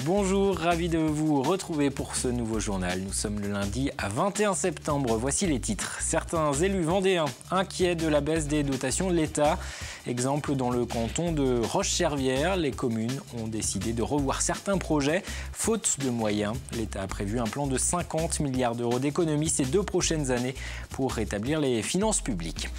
Bonjour, ravi de vous retrouver pour ce nouveau journal. Nous sommes le lundi à 21 septembre. Voici les titres. Certains élus vendéens inquiets de la baisse des dotations de l'État. Exemple dans le canton de Roche-Servière, les communes ont décidé de revoir certains projets. Faute de moyens, l'État a prévu un plan de 50 milliards d'euros d'économies ces 2 prochaines années pour rétablir les finances publiques.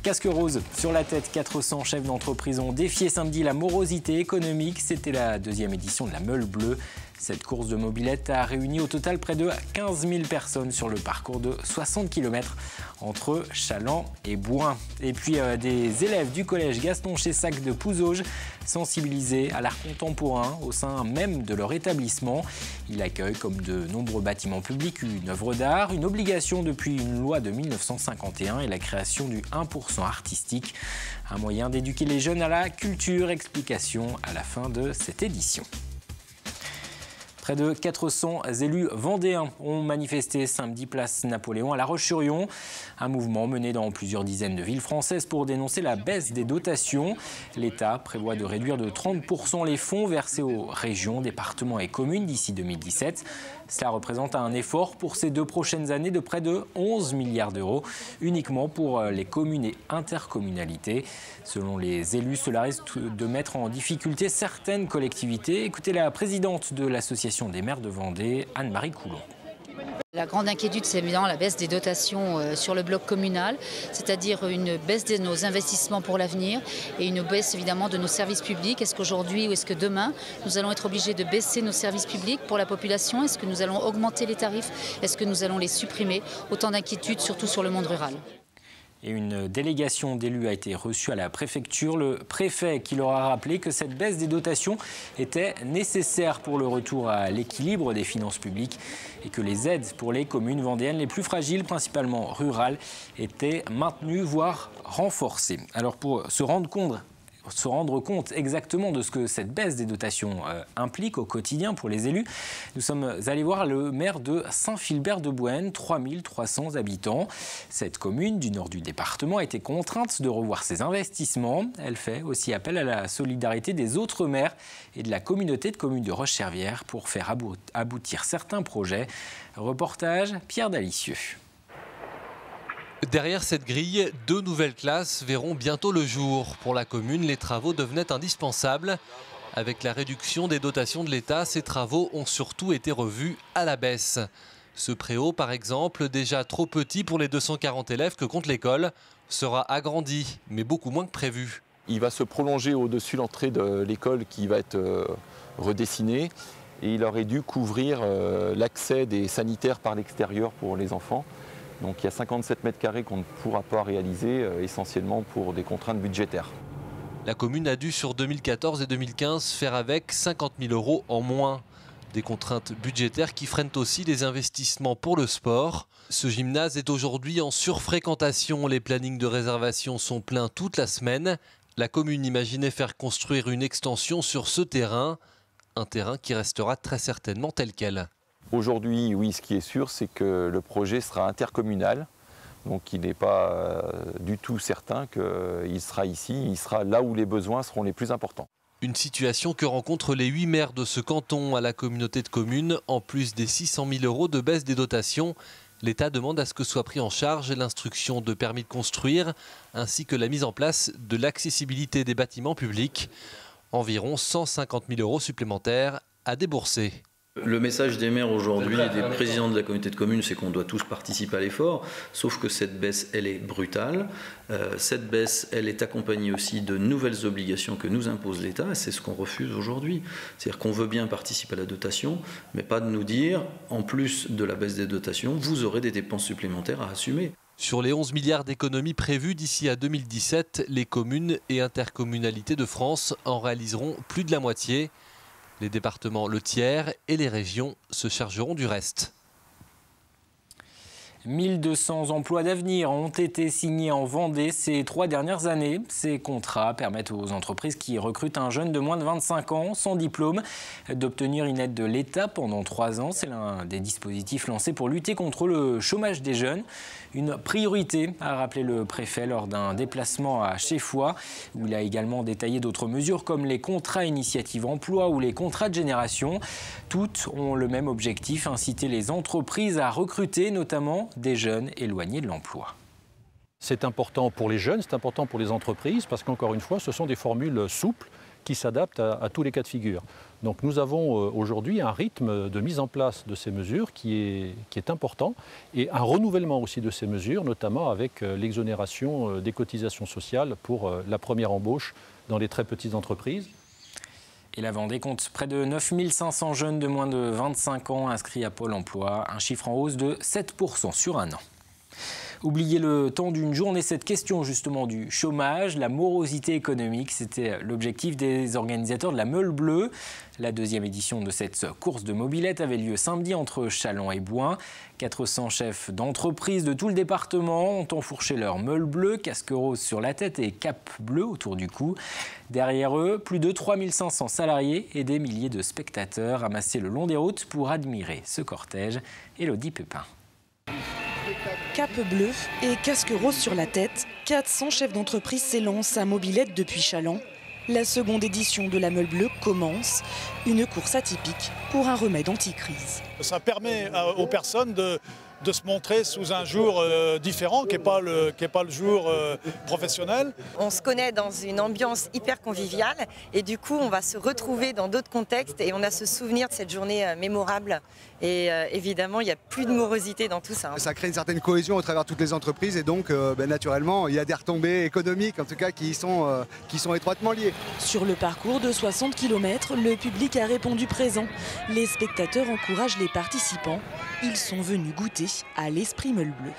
Casque rose sur la tête, 400 chefs d'entreprise ont défié samedi la morosité économique. C'était la 2e édition de la Meule Bleue. Cette course de mobilette a réuni au total près de 15 000 personnes sur le parcours de 60 km entre Chaland et Bouin. Et puis des élèves du collège Gaston Chessac de Pouzauges, sensibilisés à l'art contemporain au sein même de leur établissement. Il accueille, comme de nombreux bâtiments publics, une œuvre d'art, une obligation depuis une loi de 1951 et la création du 1% artistique. Un moyen d'éduquer les jeunes à la culture. Explication à la fin de cette édition. Près de 400 élus vendéens ont manifesté samedi place Napoléon à La Roche-sur-Yon. Un mouvement mené dans plusieurs dizaines de villes françaises pour dénoncer la baisse des dotations. L'État prévoit de réduire de 30% les fonds versés aux régions, départements et communes d'ici 2017. Cela représente un effort pour ces 2 prochaines années de près de 11 milliards d'euros, uniquement pour les communes et intercommunalités. Selon les élus, cela risque de mettre en difficulté certaines collectivités. Écoutez la présidente de l'association des maires de Vendée, Anne-Marie Coulon. La grande inquiétude, c'est évidemment la baisse des dotations sur le bloc communal, c'est-à-dire une baisse de nos investissements pour l'avenir et une baisse évidemment de nos services publics. Est-ce qu'aujourd'hui ou est-ce que demain, nous allons être obligés de baisser nos services publics pour la population? Est-ce que nous allons augmenter les tarifs? Est-ce que nous allons les supprimer? Autant d'inquiétudes, surtout sur le monde rural. Et une délégation d'élus a été reçue à la préfecture. Le préfet qui leur a rappelé que cette baisse des dotations était nécessaire pour le retour à l'équilibre des finances publiques et que les aides pour les communes vendéennes les plus fragiles, principalement rurales, étaient maintenues, voire renforcées. Alors pour se rendre compte exactement de ce que cette baisse des dotations implique au quotidien pour les élus, nous sommes allés voir le maire de Saint-Philbert-de-Bouenne, 3300 habitants. Cette commune du nord du département a été contrainte de revoir ses investissements. Elle fait aussi appel à la solidarité des autres maires et de la communauté de communes de Roche-Servière pour faire aboutir certains projets. Reportage Pierre Dalicieux. Derrière cette grille, 2 nouvelles classes verront bientôt le jour. Pour la commune, les travaux devenaient indispensables. Avec la réduction des dotations de l'État, ces travaux ont surtout été revus à la baisse. Ce préau, par exemple, déjà trop petit pour les 240 élèves que compte l'école, sera agrandi, mais beaucoup moins que prévu. Il va se prolonger au-dessus l'entrée de l'école qui va être redessinée. Et il aurait dû couvrir l'accès des sanitaires par l'extérieur pour les enfants. Donc il y a 57 mètres carrés qu'on ne pourra pas réaliser, essentiellement pour des contraintes budgétaires. La commune a dû sur 2014 et 2015 faire avec 50 000 € en moins. Des contraintes budgétaires qui freinent aussi les investissements pour le sport. Ce gymnase est aujourd'hui en surfréquentation. Les plannings de réservation sont pleins toute la semaine. La commune imaginait faire construire une extension sur ce terrain. Un terrain qui restera très certainement tel quel. Aujourd'hui, oui, ce qui est sûr, c'est que le projet sera intercommunal. Donc il n'est pas du tout certain qu'il sera ici, il sera là où les besoins seront les plus importants. Une situation que rencontrent les 8 maires de ce canton à la communauté de communes. En plus des 600 000 € de baisse des dotations, l'État demande à ce que soit pris en charge l'instruction de permis de construire ainsi que la mise en place de l'accessibilité des bâtiments publics. Environ 150 000 € supplémentaires à débourser. Le message des maires aujourd'hui et des présidents de la communauté de communes, c'est qu'on doit tous participer à l'effort, sauf que cette baisse, elle est brutale. Cette baisse, elle est accompagnée aussi de nouvelles obligations que nous impose l'État, et c'est ce qu'on refuse aujourd'hui. C'est-à-dire qu'on veut bien participer à la dotation, mais pas de nous dire, en plus de la baisse des dotations, vous aurez des dépenses supplémentaires à assumer. Sur les 11 milliards d'économies prévues d'ici à 2017, les communes et intercommunalités de France en réaliseront plus de la moitié. Les départements le tiers et les régions se chargeront du reste. 1200 emplois d'avenir ont été signés en Vendée ces 3 dernières années. Ces contrats permettent aux entreprises qui recrutent un jeune de moins de 25 ans sans diplôme d'obtenir une aide de l'État pendant 3 ans. C'est l'un des dispositifs lancés pour lutter contre le chômage des jeunes. Une priorité, a rappelé le préfet lors d'un déplacement à Cheffoy, où il a également détaillé d'autres mesures comme les contrats initiative emploi ou les contrats de génération. Toutes ont le même objectif, inciter les entreprises à recruter, notamment des jeunes éloignés de l'emploi. C'est important pour les jeunes, c'est important pour les entreprises, parce qu'encore une fois, ce sont des formules souples qui s'adaptent à tous les cas de figure. Donc nous avons aujourd'hui un rythme de mise en place de ces mesures qui est important, et un renouvellement aussi de ces mesures, notamment avec l'exonération des cotisations sociales pour la première embauche dans les très petites entreprises. Et la Vendée compte près de 9500 jeunes de moins de 25 ans inscrits à Pôle emploi, un chiffre en hausse de 7% sur un an. Oubliez le temps d'une journée cette question justement du chômage, la morosité économique. C'était l'objectif des organisateurs de la Meule Bleue. La 2e édition de cette course de mobilette avait lieu samedi entre Challans et Bouin. 400 chefs d'entreprise de tout le département ont enfourché leur meule bleue, casque rose sur la tête et cape bleue autour du cou. Derrière eux, plus de 3500 salariés et des milliers de spectateurs amassés le long des routes pour admirer ce cortège. Élodie Pépin. Cape bleue et casque rose sur la tête, 400 chefs d'entreprise s'élancent à mobilette depuis Challans. La 2e édition de la Meule Bleue commence, une course atypique pour un remède anti-crise. Ça permet aux personnes de se montrer sous un jour différent, qui n'est pas le jour professionnel. On se connaît dans une ambiance hyper conviviale et du coup on va se retrouver dans d'autres contextes et on a ce souvenir de cette journée mémorable. Et évidemment il n'y a plus de morosité dans tout ça. Ça crée une certaine cohésion au travers de toutes les entreprises et donc naturellement il y a des retombées économiques en tout cas qui sont étroitement liées. Sur le parcours de 60 km, le public a répondu présent. Les spectateurs encouragent les participants. Ils sont venus goûter à l'esprit Meule Bleue.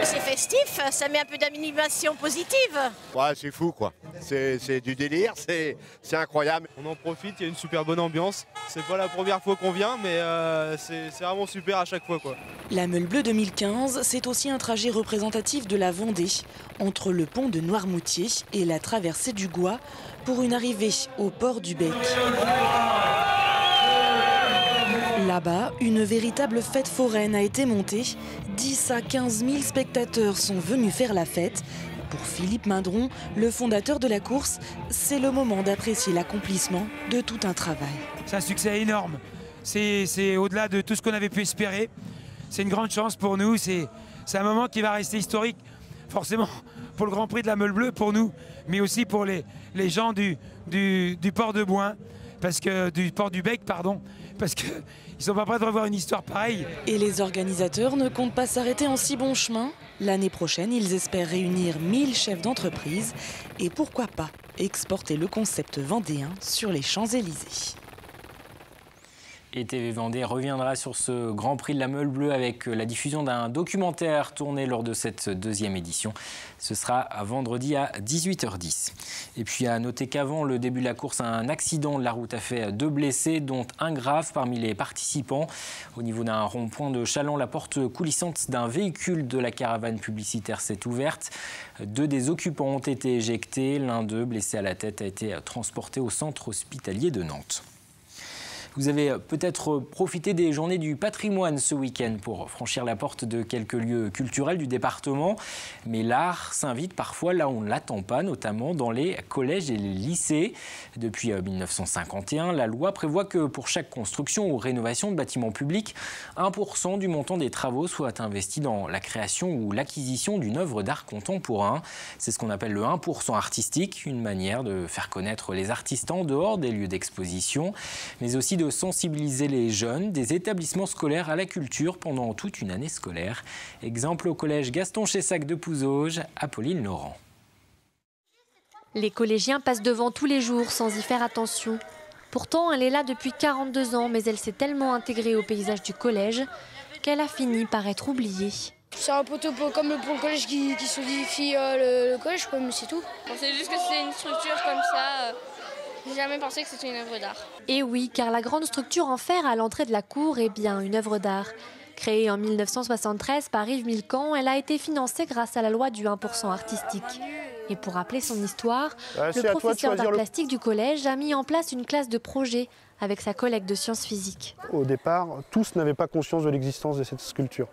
C'est festif, ça met un peu d'animation positive. Ouais, c'est fou quoi. C'est du délire, c'est incroyable. On en profite, il y a une super bonne ambiance. C'est pas la première fois qu'on vient, mais c'est vraiment super à chaque fois quoi. La Meule Bleue 2015, c'est aussi un trajet représentatif de la Vendée, entre le pont de Noirmoutier et la traversée du Gois, pour une arrivée au port du Bec. Là-bas, une véritable fête foraine a été montée. 10 à 15 000 spectateurs sont venus faire la fête. Pour Philippe Mindron, le fondateur de la course, c'est le moment d'apprécier l'accomplissement de tout un travail. C'est un succès énorme. C'est au-delà de tout ce qu'on avait pu espérer. C'est une grande chance pour nous. C'est un moment qui va rester historique, forcément, pour le Grand Prix de la Meule Bleue, pour nous, mais aussi pour les gens du port de Bouin, du port du Bec, pardon, parce qu'ils ne sont pas prêts de revoir une histoire pareille. Et les organisateurs ne comptent pas s'arrêter en si bon chemin. L'année prochaine, ils espèrent réunir 1000 chefs d'entreprise et pourquoi pas exporter le concept vendéen sur les Champs-Élysées. Et TV Vendée reviendra sur ce Grand Prix de la Meule Bleue avec la diffusion d'un documentaire tourné lors de cette 2e édition. Ce sera à vendredi à 18h10. Et puis à noter qu'avant le début de la course, un accident de la route a fait 2 blessés, dont un grave parmi les participants. Au niveau d'un rond-point de Challans, la porte coulissante d'un véhicule de la caravane publicitaire s'est ouverte. 2 des occupants ont été éjectés. L'un d'eux, blessé à la tête, a été transporté au centre hospitalier de Nantes. Vous avez peut-être profité des journées du patrimoine ce week-end pour franchir la porte de quelques lieux culturels du département. Mais l'art s'invite parfois là où on ne l'attend pas, notamment dans les collèges et les lycées. Depuis 1951, la loi prévoit que pour chaque construction ou rénovation de bâtiments publics, 1% du montant des travaux soit investi dans la création ou l'acquisition d'une œuvre d'art contemporain. C'est ce qu'on appelle le 1% artistique, une manière de faire connaître les artistes en dehors des lieux d'exposition, mais aussi de sensibiliser les jeunes des établissements scolaires à la culture pendant toute une année scolaire. Exemple au collège Gaston Chessac de Pouzauges, Apolline Laurent. Les collégiens passent devant tous les jours sans y faire attention. Pourtant, elle est là depuis 42 ans, mais elle s'est tellement intégrée au paysage du collège qu'elle a fini par être oubliée. C'est un peu comme pour le collège qui solidifie le collège, mais c'est tout. C'est juste que c'est une structure comme ça. J'ai jamais pensé que c'était une œuvre d'art. Et oui, car la grande structure en fer à l'entrée de la cour est bien une œuvre d'art. Créée en 1973 par Yves Milcan, elle a été financée grâce à la loi du 1% artistique. Et pour rappeler son histoire, le professeur d'art plastique du collège a mis en place une classe de projet avec sa collègue de sciences physiques. Au départ, tous n'avaient pas conscience de l'existence de cette sculpture,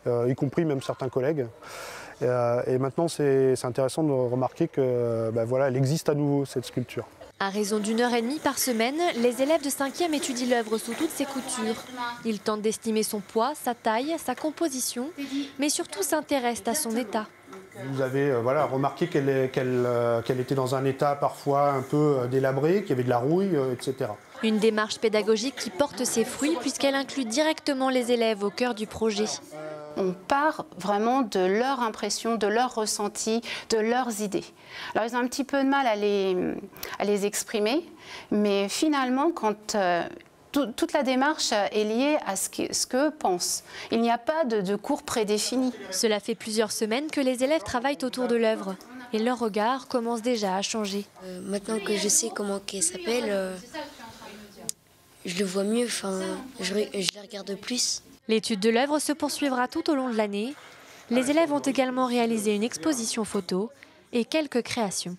y compris même certains collègues. Et maintenant, c'est intéressant de remarquer que, voilà, elle existe à nouveau, cette sculpture. À raison d'1h30 par semaine, les élèves de 5e étudient l'œuvre sous toutes ses coutures. Ils tentent d'estimer son poids, sa taille, sa composition, mais surtout s'intéressent à son état. Vous avez remarqué qu'elle était dans un état parfois un peu délabré, qu'il y avait de la rouille, etc. Une démarche pédagogique qui porte ses fruits puisqu'elle inclut directement les élèves au cœur du projet. On part vraiment de leur impression, de leur ressenti, de leurs idées. Alors ils ont un petit peu de mal à les exprimer, mais finalement, quand toute la démarche est liée à ce qu'eux pensent. Il n'y a pas de cours prédéfini. Cela fait plusieurs semaines que les élèves travaillent autour de l'œuvre et leur regard commence déjà à changer. Maintenant que je sais comment elle s'appelle, je le vois mieux, je la regarde plus. L'étude de l'œuvre se poursuivra tout au long de l'année. Les élèves ont également réalisé une exposition photo et quelques créations.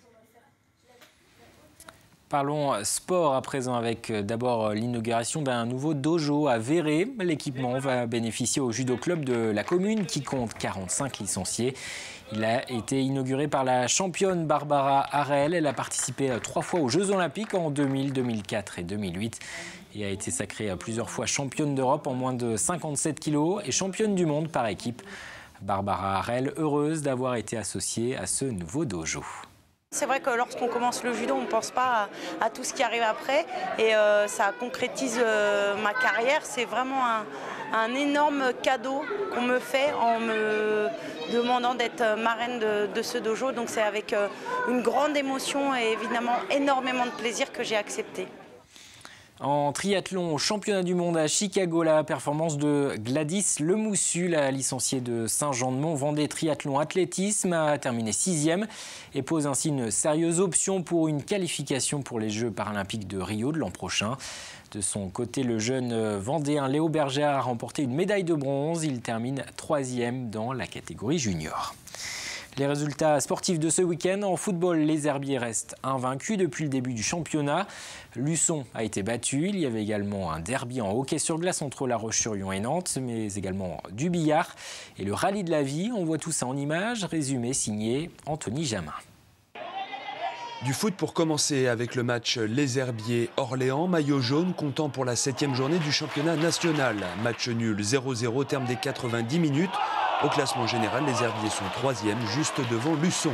Parlons sport à présent avec d'abord l'inauguration d'un nouveau dojo à Verré. L'équipement va bénéficier au judo club de la commune qui compte 45 licenciés. Il a été inauguré par la championne Barbara Harel. Elle a participé 3 fois aux Jeux Olympiques en 2000, 2004 et 2008 et a été sacrée plusieurs fois championne d'Europe en moins de 57 kilos et championne du monde par équipe. Barbara Harel, heureuse d'avoir été associée à ce nouveau dojo. C'est vrai que lorsqu'on commence le judo, on ne pense pas à tout ce qui arrive après et ça concrétise ma carrière. C'est vraiment un énorme cadeau qu'on me fait en me demandant d'être marraine de ce dojo. Donc c'est avec une grande émotion et évidemment énormément de plaisir que j'ai accepté. En triathlon au championnat du monde à Chicago, la performance de Gladys Lemoussu, la licenciée de Saint-Jean-de-Mont-Vendée Triathlon Athlétisme, a terminé 6e et pose ainsi une sérieuse option pour une qualification pour les Jeux paralympiques de Rio de l'an prochain. De son côté, le jeune Vendéen Léo Berger a remporté une médaille de bronze. Il termine 3e dans la catégorie junior. Les résultats sportifs de ce week-end. En football, les Herbiers restent invaincus depuis le début du championnat. Luçon a été battu. Il y avait également un derby en hockey sur glace entre La Roche-sur-Yon et Nantes, mais également du billard. Et le rallye de la vie, on voit tout ça en images. Résumé signé Anthony Jamin. Du foot pour commencer avec le match Les Herbiers-Orléans, maillot jaune comptant pour la 7e journée du championnat national. Match nul 0-0 au terme des 90 minutes. Au classement général, les Herbiers sont 3e, juste devant Luçon.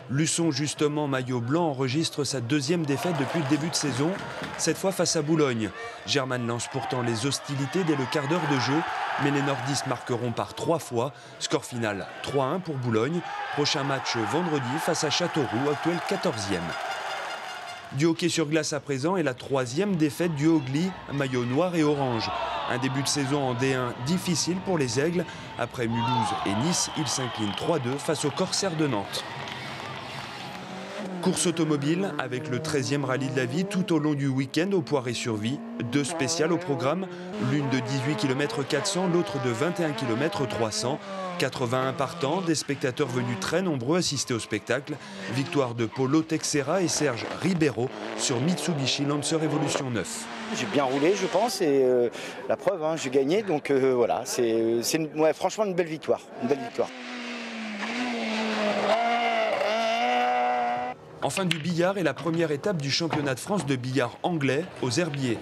Luçon, justement, maillot blanc, enregistre sa 2e défaite depuis le début de saison, cette fois face à Boulogne. Germain lance pourtant les hostilités dès le quart d'heure de jeu, mais les nordistes marqueront par 3 fois. Score final 3-1 pour Boulogne. Prochain match vendredi face à Châteauroux, actuel 14e. Du hockey sur glace à présent et la 3e défaite du Hogli, maillot noir et orange. Un début de saison en D1 difficile pour les Aigles. Après Mulhouse et Nice, ils s'inclinent 3-2 face aux Corsaires de Nantes. Course automobile avec le 13e rallye de la vie tout au long du week-end au Poiré-sur-Vie. 2 spéciales au programme, l'une de 18 km 400, l'autre de 21 km 300. 81 partants, des spectateurs venus très nombreux assister au spectacle. Victoire de Paulo Texera et Serge Ribeiro sur Mitsubishi Lancer Evolution 9. J'ai bien roulé, je pense, et la preuve, j'ai gagné. Donc voilà, c'est franchement une belle victoire. Enfin du billard et la première étape du championnat de France de billard anglais aux Herbiers.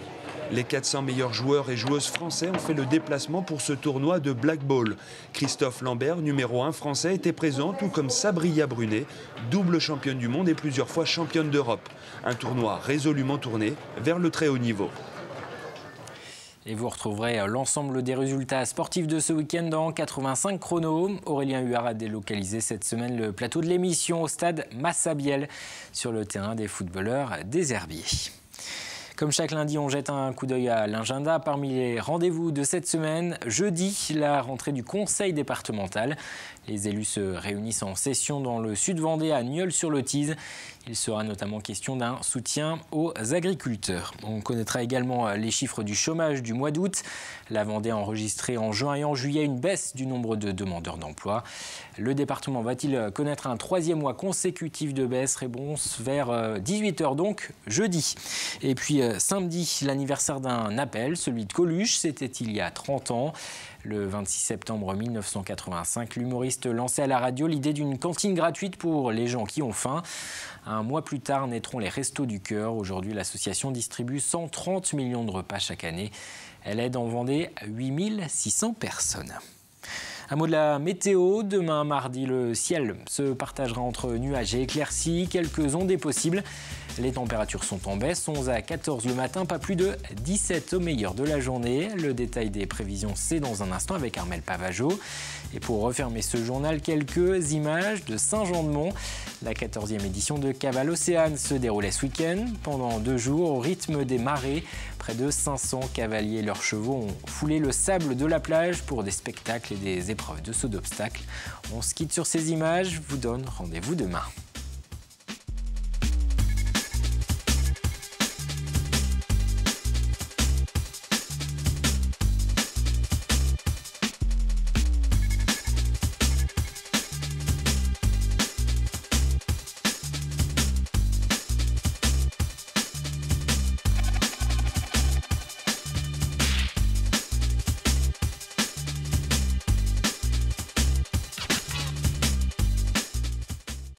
Les 400 meilleurs joueurs et joueuses français ont fait le déplacement pour ce tournoi de Black Ball. Christophe Lambert, numéro 1 français, était présent, tout comme Sabrina Brunet, double championne du monde et plusieurs fois championne d'Europe. Un tournoi résolument tourné vers le très haut niveau. Et vous retrouverez l'ensemble des résultats sportifs de ce week-end dans 85 chronos. Aurélien Huard a délocalisé cette semaine le plateau de l'émission au stade Massabielle sur le terrain des footballeurs des Herbiers. Comme chaque lundi, on jette un coup d'œil à l'agenda. Parmi les rendez-vous de cette semaine, jeudi, la rentrée du conseil départemental. Les élus se réunissent en session dans le sud Vendée à Nieul-sur-le-Tise. Il sera notamment question d'un soutien aux agriculteurs. On connaîtra également les chiffres du chômage du mois d'août. La Vendée a enregistré en juin et en juillet une baisse du nombre de demandeurs d'emploi. Le département va-t-il connaître un 3e mois consécutif de baisse? Réponse vers 18h donc jeudi. Et puis samedi, l'anniversaire d'un appel, celui de Coluche, c'était il y a 30 ans. Le 26 septembre 1985, l'humoriste lançait à la radio l'idée d'une cantine gratuite pour les gens qui ont faim. Un mois plus tard naîtront les Restos du Cœur. Aujourd'hui, l'association distribue 130 millions de repas chaque année. Elle aide en Vendée 8600 personnes. Un mot de la météo. Demain, mardi, le ciel se partagera entre nuages et éclaircies. Quelques ondées possibles. Les températures sont en baisse. 11 à 14 le matin, pas plus de 17 au meilleur de la journée. Le détail des prévisions, c'est dans un instant avec Armel Pavageau. Et pour refermer ce journal, quelques images de Saint-Jean-de-Mont. La 14e édition de Cavale Océane se déroulait ce week-end. Pendant 2 jours, au rythme des marées, près de 500 cavaliers et leurs chevaux ont foulé le sable de la plage pour des spectacles et des épreuves de saut d'obstacles. On se quitte sur ces images, vous donne rendez-vous demain.